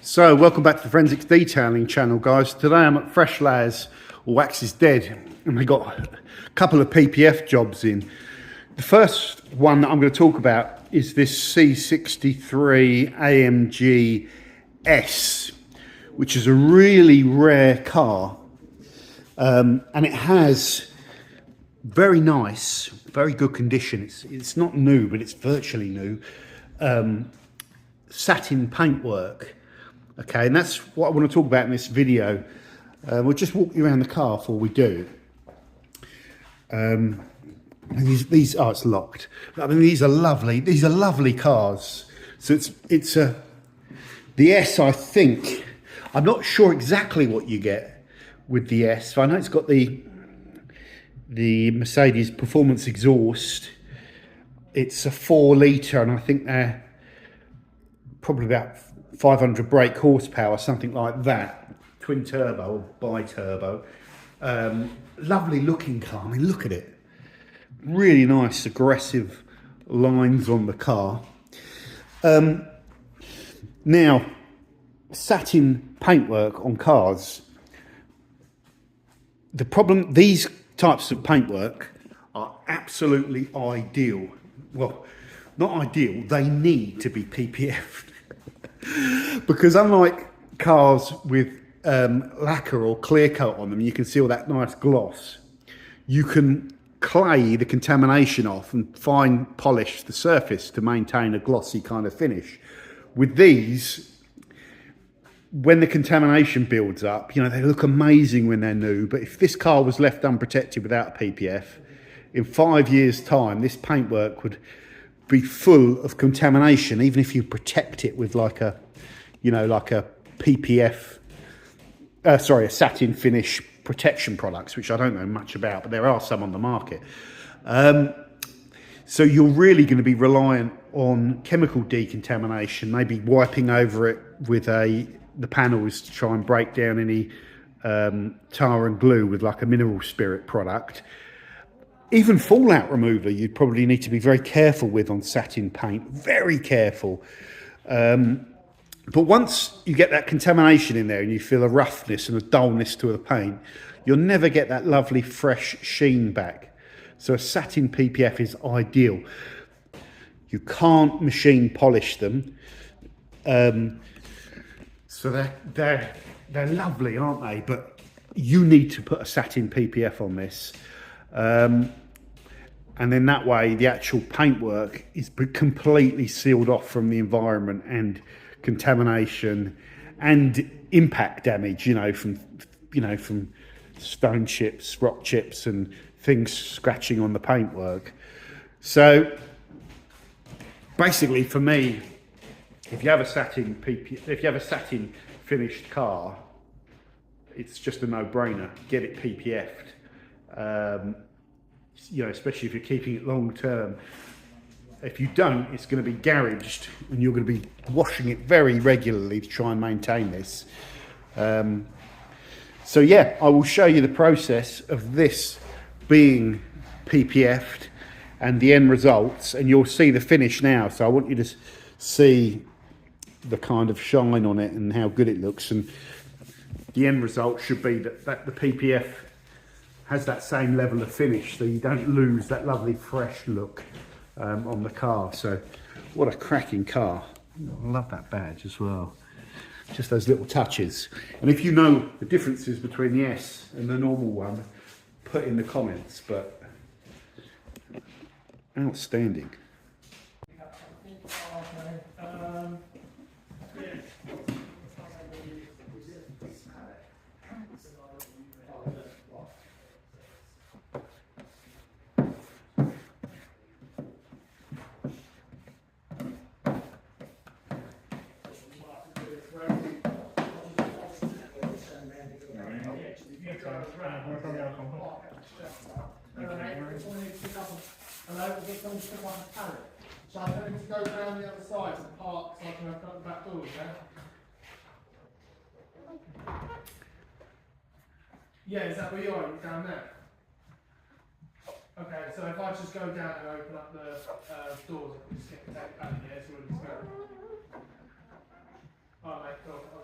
So welcome back to the Forensics Detailing channel, guys. Today I'm at Fresh Laz, or Wax is Dead, and we got a couple of PPF jobs in. The first one that I'm going to talk about is this C63 AMG S, which is a really rare car, and it has very nice, very good condition. It's not new, but it's virtually new. Satin paintwork. Okay, and that's what I want to talk about in this video. We'll just walk you around the car before we do. These oh, it's locked. I mean, these are lovely. These are lovely cars. So it's the S. I think I'm not sure exactly what you get with the S. I know it's got the Mercedes performance exhaust. It's a 4 litre, and I think they're probably about 500 brake horsepower, something like that. Twin turbo or bi-turbo. Lovely looking car. I mean, look at it. Really nice, aggressive lines on the car. Now, satin paintwork on cars. The problem, these types of paintwork are absolutely ideal. Well, not ideal, they need to be PPF'd. Because unlike cars with lacquer or clear coat on them, you can see all that nice gloss. You can clay the contamination off and fine polish the surface to maintain a glossy kind of finish. With these, when the contamination builds up, you know, they look amazing when they're new, but if this car was left unprotected without a PPF, in 5 years' time, this paintwork would be full of contamination, even if you protect it with like a, you know, like a PPF, a satin finish protection products, which I don't know much about, but there are some on the market. So you're really going to be reliant on chemical decontamination, maybe wiping over it with the panels to try and break down any tar and glue with like a mineral spirit product. Even fallout remover, you'd probably need to be very careful with on satin paint, very careful. But once you get that contamination in there and you feel a roughness and a dullness to the paint, you'll never get that lovely fresh sheen back. So a satin PPF is ideal. You can't machine polish them. So they're lovely, aren't they? But you need to put a satin PPF on this. And then that way the actual paintwork is completely sealed off from the environment and contamination and impact damage, from stone chips, rock chips and things scratching on the paintwork. So basically for me, if you have a satin finished car, it's just a no-brainer. Get it PPF'd. Especially if you're keeping it long term. If you don't, it's going to be garaged and you're going to be washing it very regularly to try and maintain this. So yeah, I will show you the process of this being PPF'd and the end results, and you'll see the finish now. So I want you to see the kind of shine on it and how good it looks, and the end result should be that the PPF has that same level of finish, so you don't lose that lovely fresh look on the car. So what a cracking car. I love that badge as well. Just those little touches. And if you know the differences between the S and the normal one, put in the comments, but outstanding. So I'm going to go down the other side to park so I can open up the back doors, yeah? Yeah, is that where you are? You're down there? Okay, so if I just go down and open up the doors, I can just get the tape back here, it's already going. Alright mate, cool.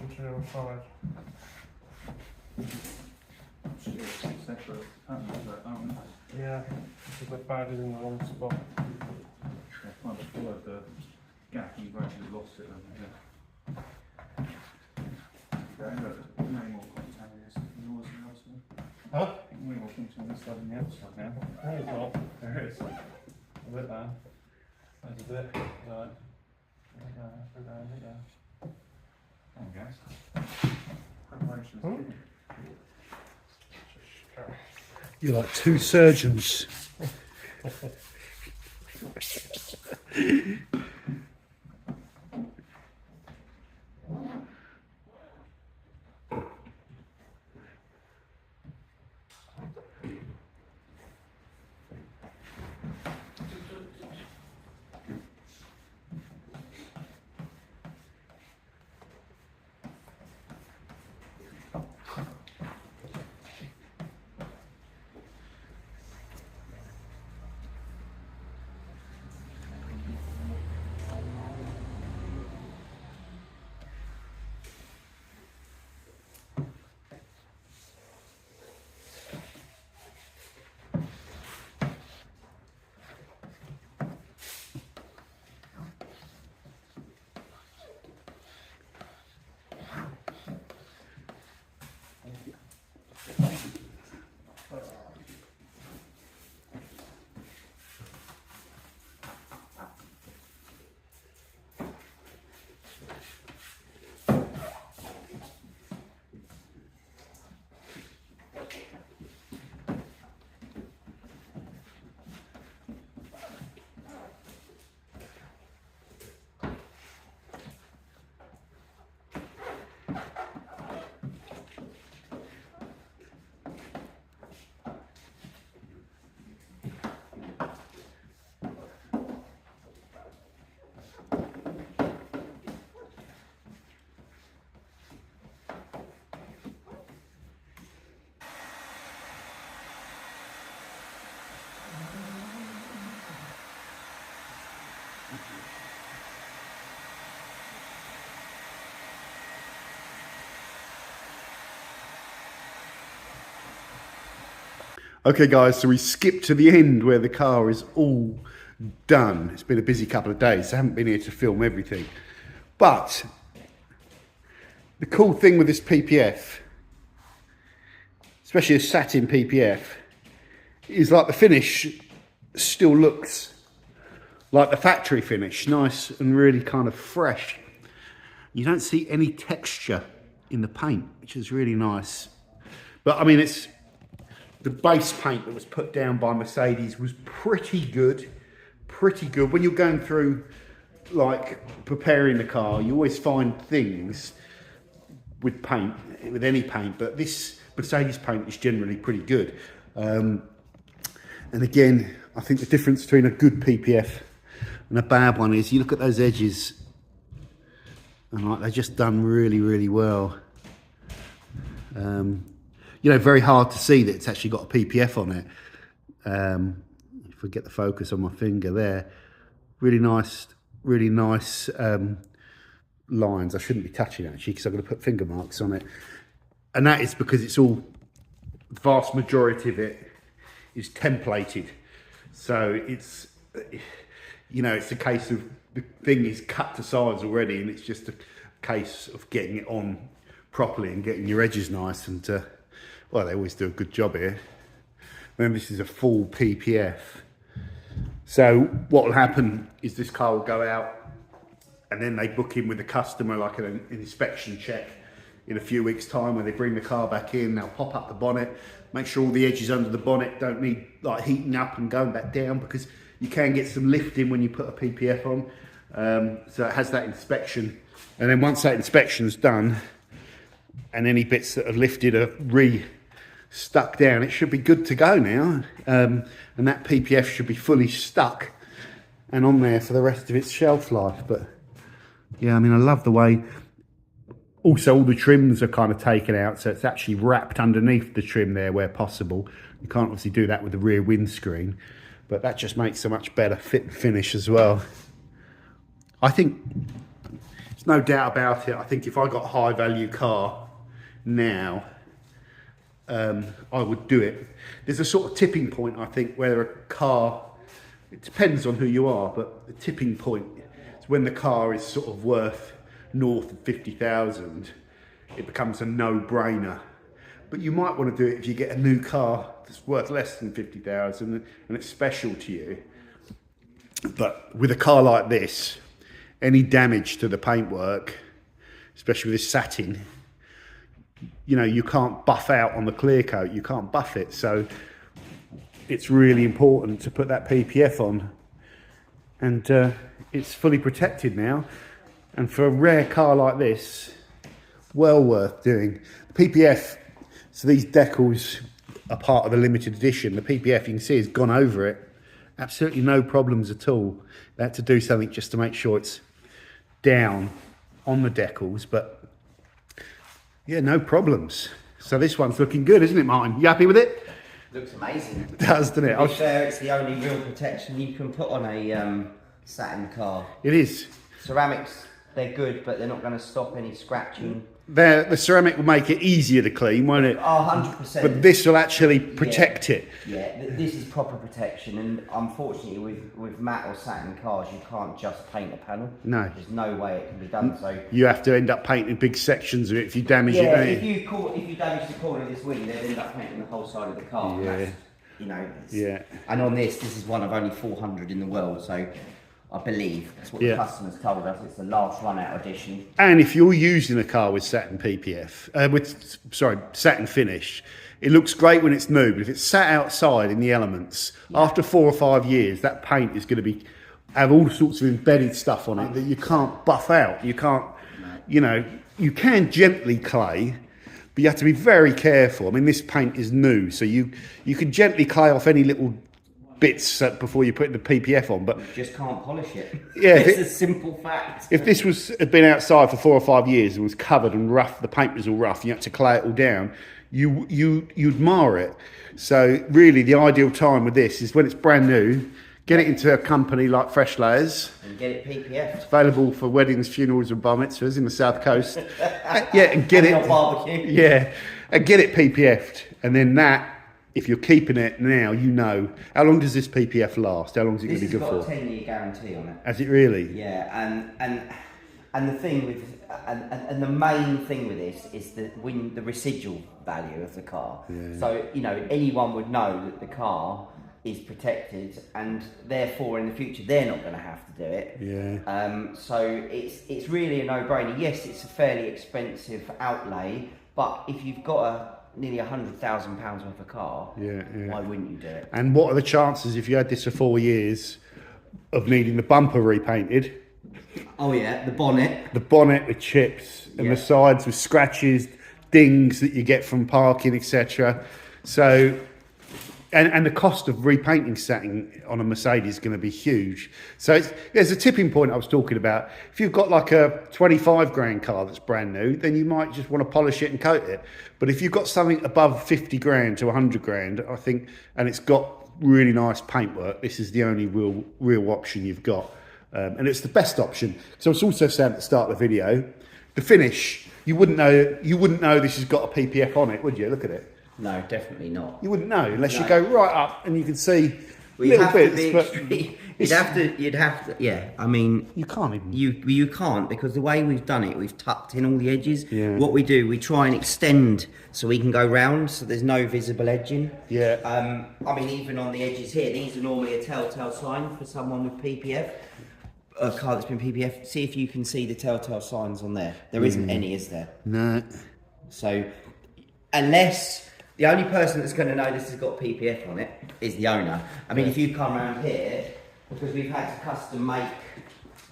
to the other side. Separate patterns, aren't they? Yeah, because they're padded in the wrong spot. I just followed the gap and you've actually lost it. Way more content on this than yours and elsewhere. Huh? Way more content on this side than the outside now. No, it's not. There is. A bit there. There's a bit. Right. Bit there, bit there, bit there. There we go. Preparation's good. You're like two surgeons. Okay guys, so we skipped to the end where the car is all done. It's been a busy couple of days, so I haven't been here to film everything. But the cool thing with this PPF, especially a satin PPF, is like the finish still looks like the factory finish, nice and really kind of fresh. You don't see any texture in the paint, which is really nice. But I mean, it's the base paint that was put down by Mercedes was pretty good, pretty good. When you're going through, like, preparing the car, you always find things with paint, with any paint, but this Mercedes paint is generally pretty good. And again, I think the difference between a good PPF and a bad one is you look at those edges and like they're just done really, really well. You know, very hard to see that it's actually got a PPF on it. If I get the focus on my finger there, really nice lines. I shouldn't be touching it actually because I'm going to put finger marks on it. And that is because it's all, the vast majority of it is templated. So it's, you know, it's a case of the thing is cut to size already and it's just a case of getting it on properly and getting your edges nice and well, they always do a good job here. Then this is a full PPF. So what will happen is this car will go out and then they book in with the customer like an inspection check in a few weeks' time when they bring the car back in. They'll pop up the bonnet, make sure all the edges under the bonnet don't need like heating up and going back down because you can get some lifting when you put a PPF on. So it has that inspection. And then once that inspection's done and any bits that are lifted are stuck down, it should be good to go now, and that PPF should be fully stuck and on there for the rest of its shelf life. But yeah, I mean, I love the way also all the trims are kind of taken out, so it's actually wrapped underneath the trim there where possible. You can't obviously do that with the rear windscreen, but that just makes a much better fit and finish as well. I think there's no doubt about it. I think if I got a high value car now, I would do it. There's a sort of tipping point, I think, where a car, it depends on who you are, but the tipping point is when the car is sort of worth north of 50,000, it becomes a no-brainer. But you might want to do it if you get a new car that's worth less than 50,000 and it's special to you. But with a car like this, any damage to the paintwork, especially with this satin, you know, you can't buff out on the clear coat, you can't buff it. So it's really important to put that PPF on. And it's fully protected now. And for a rare car like this, well worth doing. The PPF, so these decals are part of the limited edition. The PPF, you can see, has gone over it. Absolutely no problems at all. They had to do something just to make sure it's down on the decals, but yeah, no problems. So this one's looking good, isn't it, Martin? You happy with it? Looks amazing. It does, doesn't it? To be fair, it's the only real protection you can put on a satin car. It is. Ceramics, they're good, but they're not going to stop any scratching. The ceramic will make it easier to clean, won't it? Oh, 100%. But this will actually protect it. Yeah, this is proper protection, and unfortunately with matte or satin cars, you can't just paint a panel. No. There's no way it can be done, so... You have to end up painting big sections of it if you damage it, Yeah, don't if you? you damage the corner of this wing, they'd end up painting the whole side of the car. Yeah. And that's, you know, Yeah. And on this is one of only 400 in the world, so I believe that's what the customers told us. It's the last run-out edition. And if you're using a car with satin PPF, satin finish, it looks great when it's new, but if it's sat outside in the elements, after 4 or 5 years, that paint is going to have all sorts of embedded stuff on it that you can't buff out. You can't, you know, you can gently clay, but you have to be very careful. I mean, this paint is new, so you can gently clay off any little bits before you put the PPF on, but you just can't polish it. Yeah, it's a simple fact. If this had been outside for 4 or 5 years and was covered and rough, the paint was all rough, you had to clay it all down, you'd mar it. So really the ideal time with this is when it's brand new, get it into a company like Fresh Layers. And get it PPF. It's available for weddings, funerals and bar mitzvahs in the South Coast. Yeah, and get and it. Barbecue. Yeah, and get it PPF'd. And then that, if you're keeping it now, you know. How long does this PPF last? How long is it going to be good for? This has got a 10-year guarantee on it. Has it really? Yeah, and the thing with and the main thing with this is the residual value of the car. Yeah. So you know anyone would know that the car is protected, and therefore in the future they're not going to have to do it. Yeah. So it's really a no-brainer. Yes, it's a fairly expensive outlay, but if you've got nearly £100,000 worth of car, why wouldn't you do it? And what are the chances if you had this for 4 years of needing the bumper repainted? Oh yeah, the bonnet. The bonnet with chips and the sides with scratches, dings that you get from parking, etc. So, and the cost of repainting satin on a Mercedes is going to be huge. So there's a tipping point I was talking about. If you've got like a 25 grand car that's brand new, then you might just want to polish it and coat it. But if you've got something above 50 grand to 100 grand, I think, and it's got really nice paintwork, this is the only real option you've got. And it's the best option. So I was also saying at the start of the video, the finish, you wouldn't know this has got a PPF on it, would you? Look at it. No, definitely not. You wouldn't know unless you go right up and you can see little bits. But you'd have to. Yeah, I mean, you can't even. You can't, because the way we've done it, we've tucked in all the edges. Yeah. What we do, we try and extend so we can go round, so there's no visible edging. Yeah. I mean, even on the edges here, these are normally a telltale sign for someone with PPF. A car that's been PPF. See if you can see the telltale signs on there. There isn't any, is there? No. So, unless the only person that's going to know this has got PPF on it is the owner. I mean, if you come around here, because we've had to custom make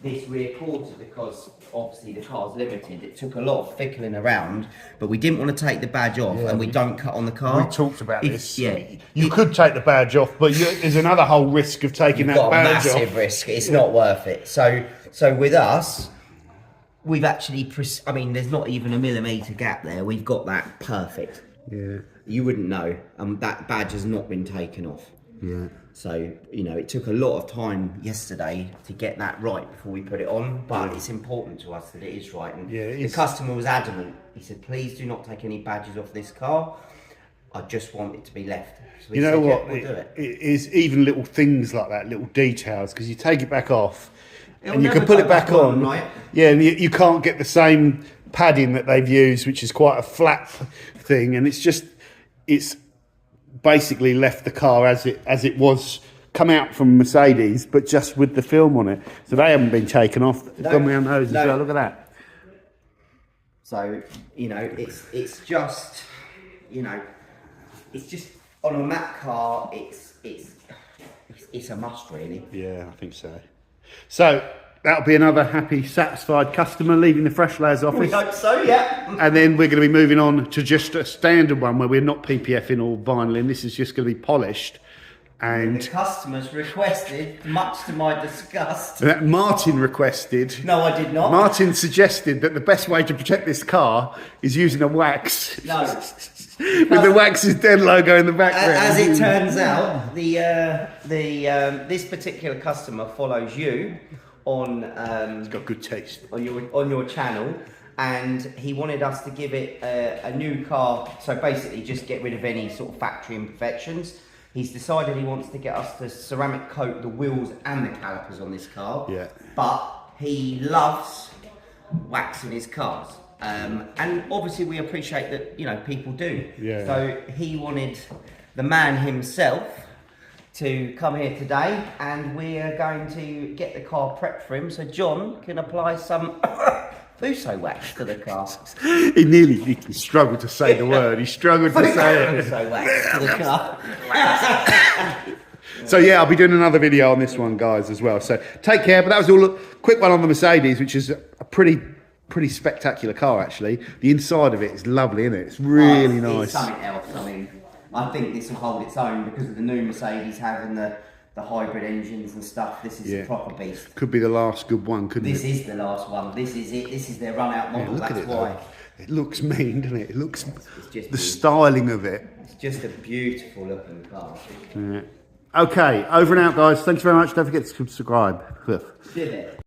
this rear quarter because obviously the car's limited. It took a lot of fickling around, but we didn't want to take the badge off, and we don't cut on the car. We talked about this. Yeah. You could take the badge off, but there's another whole risk of taking that badge off. You've got a massive risk. It's not worth it. So with us, we've actually, I mean, there's not even a millimetre gap there. We've got that perfect. Yeah. You wouldn't know. That badge has not been taken off. Yeah. So, you know, it took a lot of time yesterday to get that right before we put it on, but it's important to us that it is right. And the customer was adamant. He said, please do not take any badges off this car. I just want it to be left. So You know said, what? yeah, we'll do it. It is even little things like that, little details, because you take it back off It'll and you can never put go it back on. right? Yeah, and you can't get the same padding that they've used, which is quite a flat thing, and it's basically left the car as it was come out from Mercedes, but just with the film on it. So they haven't been taken off. They've gone round those as well. Look at that. So, you know, it's just, you know, it's just on a matte car. It's a must, really. Yeah, I think so. So that'll be another happy, satisfied customer leaving the Fresh Layers office. We hope so, yeah. And then we're going to be moving on to just a standard one where we're not PPFing or vinyling. This is just going to be polished. And the customers requested, much to my disgust. that Martin requested. No, I did not. Martin suggested that the best way to protect this car is using a wax. No. With the Wax's Den logo in the background. As it turns out, this particular customer follows you on It's got good taste. on your channel, and he wanted us to give it a new car. So basically, just get rid of any sort of factory imperfections. He's decided he wants to get us to ceramic coat the wheels and the calipers on this car. Yeah. But he loves waxing his cars. And obviously we appreciate that, you know, people do. Yeah. So he wanted the man himself to come here today, and we're going to get the car prepped for him so John can apply some Fuso wax to the car. He struggled to say the word. He struggled to say it. Fuso wax to the car. So yeah, I'll be doing another video on this one, guys, as well. So take care. But that was all a quick one on the Mercedes, which is a pretty spectacular car, actually. The inside of it is lovely, isn't it? It's really nice. It's something else. I mean, I think this will hold its own because of the new Mercedes having the hybrid engines and stuff. This is a proper beast. Could be the last good one, couldn't This it? is the last one. This is it. This is their run-out model. Look That's at it, why. though. It looks mean, doesn't it? It looks Just the styling of it. It's just a beautiful looking car. Yeah. Okay, over and out, guys. Thanks very much. Don't forget to subscribe. Did it?